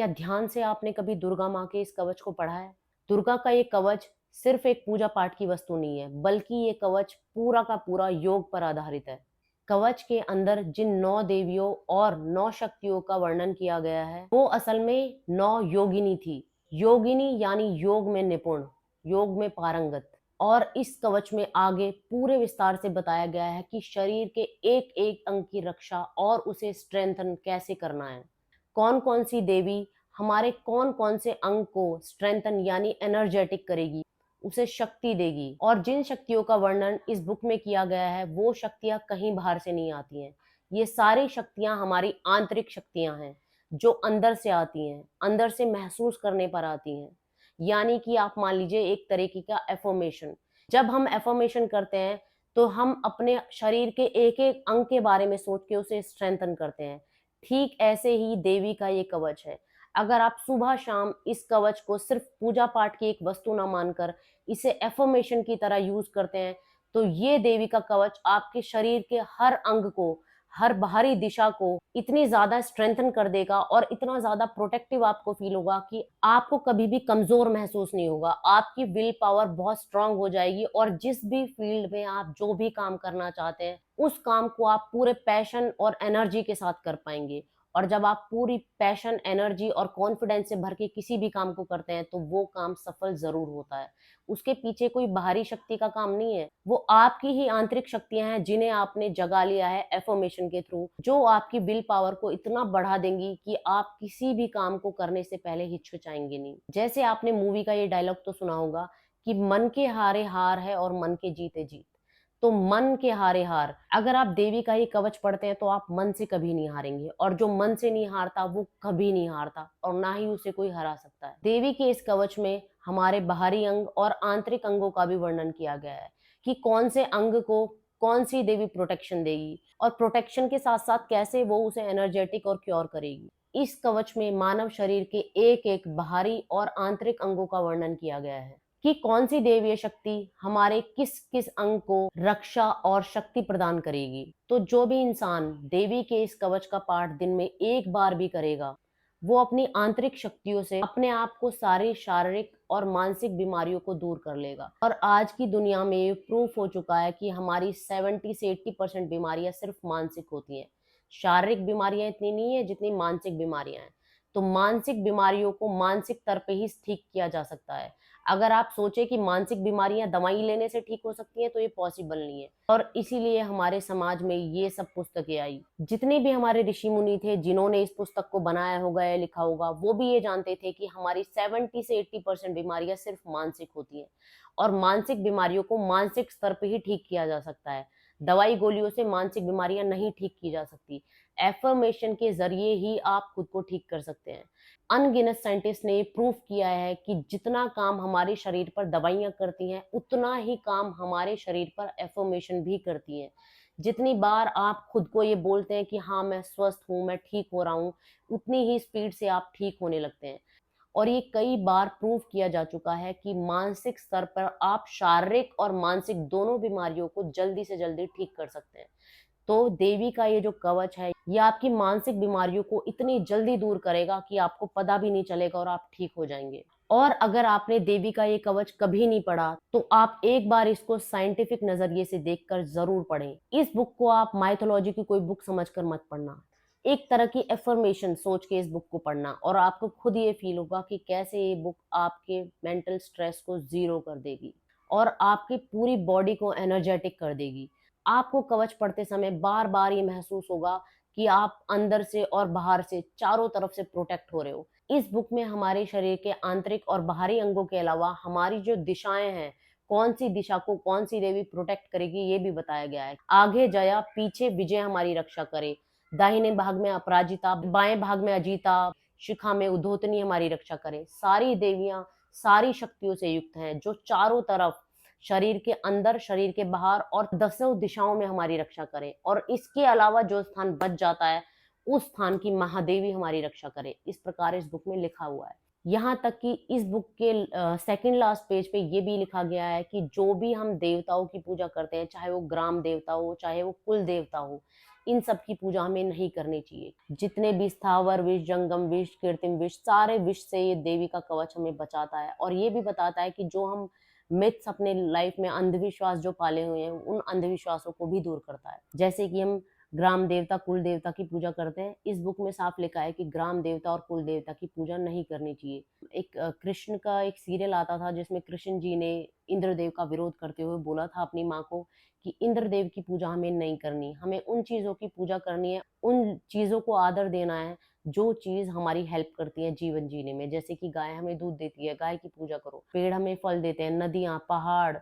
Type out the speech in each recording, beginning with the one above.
क्या ध्यान से आपने कभी दुर्गा माँ के इस कवच को पढ़ा है? दुर्गा का ये कवच सिर्फ एक पूजा पाठ की वस्तु नहीं है, बल्कि ये कवच पूरा का पूरा योग पर आधारित है। कवच के अंदर जिन 9 देवियों और 9 शक्तियों का वर्णन किया गया है, वो असल में 9 योगिनी थी। योगिनी यानी योग में निपुण, योग में पारंगत। और इस कवच में आगे पूरे विस्तार से बताया गया है कि शरीर के एक-एक अंग की रक्षा और उसे स्ट्रेंथन कैसे करना है। कौन-कौन सी देवी हमारे कौन-कौन से अंग को स्ट्रेंथन यानी एनर्जेटिक करेगी, उसे शक्ति देगी। और जिन शक्तियों का वर्णन इस बुक में किया गया है, वो शक्तियाँ कहीं बाहर से नहीं आती हैं। ये सारी शक्तियाँ हमारी आंतरिक शक्तियाँ हैं, जो अंदर से आती हैं, अंदर से महसूस करने पर आती हैं। यानी कि आप मान लीजिए एक तरीके का अफ़र्मेशन। जब हम अफ़र्मेशन करते हैं, तो हम अपने शरीर के एक-एक अंग के बारे में सोच के उसे स्ट्रेंथन करते हैं। ठीक ऐसे ही देवी का ये कवच है। अगर आप सुबह शाम इस कवच को सिर्फ पूजा पाठ की एक वस्तु ना मानकर इसे एफर्मेशन की तरह यूज करते हैं, तो ये देवी का कवच आपके शरीर के हर अंग को, हर बाहरी दिशा को इतनी ज्यादा स्ट्रेंथन कर देगा और इतना ज्यादा प्रोटेक्टिव आपको फील होगा कि आपको कभी भी कमजोर महसूस नहीं होगा। आपकी विल पावर बहुत स्ट्रांग हो जाएगी और जिस भी फील्ड में आप जो भी काम करना चाहते हैं, उस काम को आप पूरे पैशन और एनर्जी के साथ कर पाएंगे। और जब आप पूरी पैशन, एनर्जी और कॉन्फिडेंस से भर के किसी भी काम को करते हैं, तो वो काम सफल ज़रूर होता है। उसके पीछे कोई बाहरी शक्ति का काम नहीं है, वो आपकी ही आंतरिक शक्तियाँ हैं जिन्हें आपने जगा लिया है अफ़र्मेशन के थ्रू, जो आपकी विल पावर को इतना बढ़ा देंगी कि आप किसी भी काम को करने से पहले हिचकिचाएँगे नहीं। जैसे आपने मूवी का ये डायलॉग तो सुना होगा कि मन के हारे हार है और मन के जीते जीत। तो मन के हारे हार, अगर आप देवी का ही कवच पढ़ते हैं तो आप मन से कभी नहीं हारेंगे, और जो मन से नहीं हारता वो कभी नहीं हारता और ना ही उसे कोई हरा सकता है। देवी के इस कवच में हमारे बाहरी अंग और आंतरिक अंगों का भी वर्णन किया गया है कि कौन से अंग को कौन सी देवी प्रोटेक्शन देगी, और प्रोटेक्शन के साथ साथ कैसे वो उसे एनर्जेटिक और क्योर करेगी। इस कवच में मानव शरीर के एक एक बाहरी और आंतरिक अंगों का वर्णन किया गया है कि कौन सी दैवीय शक्ति हमारे किस किस अंग को रक्षा और शक्ति प्रदान करेगी। तो जो भी इंसान देवी के इस कवच का पाठ दिन में एक बार भी करेगा, वो अपनी आंतरिक शक्तियों से अपने आप को सारी शारीरिक और मानसिक बीमारियों को दूर कर लेगा। और आज की दुनिया में ये प्रूफ हो चुका है कि हमारी 70 से 80% बीमारियां सिर्फ मानसिक होती हैं। शारीरिक बीमारियां इतनी नहीं है जितनी मानसिक बीमारियां हैं। तो मानसिक बीमारियों को मानसिक स्तर पे ही ठीक किया जा सकता है। अगर आप सोचे कि मानसिक बीमारियां दवाई लेने से ठीक हो सकती हैं, तो ये पॉसिबल नहीं है। और इसीलिए हमारे समाज में ये सब पुस्तकें आई। जितने भी हमारे ऋषि मुनि थे जिन्होंने इस पुस्तक को बनाया होगा या लिखा होगा, वो भी ये जानते थे कि हमारी 70 से 80% बीमारियां सिर्फ मानसिक होती हैं, और मानसिक बीमारियों को मानसिक स्तर पे ही ठीक किया जा सकता है। दवाई गोलियों से मानसिक बीमारियां नहीं ठीक की जा सकती। एफर्मेशन के जरिए ही आप खुद को ठीक कर सकते हैं। अनगिनत साइंटिस्ट ने प्रूफ किया है कि जितना काम हमारे शरीर पर दवाइयां करती हैं, उतना ही काम हमारे शरीर पर एफर्मेशन भी करती हैं। जितनी बार आप खुद को ये बोलते हैं कि हाँ मैं स्वस्थ हूँ, मैं ठीक हो रहा हूँ, उतनी ही स्पीड से आप ठीक होने लगते हैं। और ये कई बार प्रूव किया जा चुका है कि मानसिक स्तर पर आप शारीरिक और मानसिक दोनों बीमारियों को जल्दी से जल्दी ठीक कर सकते हैं। तो देवी का ये जो कवच है, ये आपकी मानसिक बीमारियों को इतनी जल्दी दूर करेगा कि आपको पता भी नहीं चलेगा और आप ठीक हो जाएंगे। और अगर आपने देवी का ये कवच कभी नहीं पढ़ा, तो आप एक बार इसको साइंटिफिक नजरिए से देखकर जरूर पढ़ें। इस बुक को आप माइथोलॉजी की कोई बुक समझकर मत पढ़ना। एक तरह की एफर्मेशन सोच के इस बुक को पढ़ना, और आपको खुद ये फील होगा कि कैसे ये बुक आपके मेंटल स्ट्रेस को जीरो कर देगी और आपकी पूरी बॉडी को एनर्जेटिक कर देगी। आपको कवच पढ़ते समय बार बार ये महसूस होगा कि आप अंदर से और बाहर से चारों तरफ से प्रोटेक्ट हो रहे हो। इस बुक में हमारे शरीर के आंतरिक और बाहरी अंगों के अलावा हमारी जो दिशाएं हैं, कौन सी दिशा को कौन सी देवी प्रोटेक्ट करेगी, ये भी बताया गया है। आगे जया, पीछे विजय हमारी रक्षा करे, दाहिने भाग में अपराजिता, बाएं भाग में अजीता, शिखा में उद्धोतनी हमारी रक्षा करे। सारी देवियां सारी शक्तियों से युक्त हैं, जो चारों तरफ, शरीर के अंदर, शरीर के बाहर और दसों दिशाओं में हमारी रक्षा करें। और इसके अलावा जो स्थान बच जाता है, उस स्थान की महादेवी हमारी रक्षा करे। इस प्रकार इस बुक में लिखा हुआ है। यहाँ तक कि इस बुक के सेकंड लास्ट पेज पे ये भी लिखा गया है कि जो भी हम देवताओं की पूजा करते हैं, चाहे वो ग्राम देवता हो, चाहे वो कुल देवता हो, इन सब की पूजा हमें नहीं करनी चाहिए। जितने भी स्थावर विष, जंगम विष, कृत्रिम विष, सारे विष से ये देवी का कवच हमें बचाता है और ये भी बताता है कि जो हम मिथ्स अपने लाइफ में अंधविश्वास जो पाले हुए हैं, उन अंधविश्वासों को भी दूर करता है। जैसे कि हम ग्राम देवता, कुल देवता की पूजा करते हैं। इस बुक में साफ लिखा है कि ग्राम देवता और कुल देवता की पूजा नहीं करनी चाहिए। एक कृष्ण का एक सीरियल आता था जिसमें कृष्ण जी ने इंद्रदेव का विरोध करते हुए बोला था अपनी माँ को कि इंद्रदेव की पूजा हमें नहीं करनी, हमें उन चीज़ों की पूजा करनी है, उन चीज़ों को आदर देना है जो चीज़ हमारी हेल्प करती है जीवन जीने में। जैसे कि गाय हमें दूध देती है, गाय की पूजा करो। पेड़ हमें फल देते हैं, नदियाँ, पहाड़,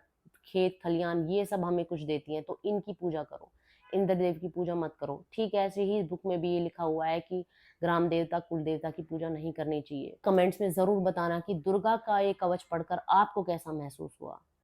खेत खलियान, ये सब हमें कुछ देती हैं, तो इनकी पूजा करो। इंद्रदेव की पूजा मत करो। ठीक है, ऐसे ही इस बुक में भी ये लिखा हुआ है कि ग्राम देवता, कुल देवता की पूजा नहीं करनी चाहिए। कमेंट्स में ज़रूर बताना कि दुर्गा का ये कवच पढ़कर आपको कैसा महसूस हुआ।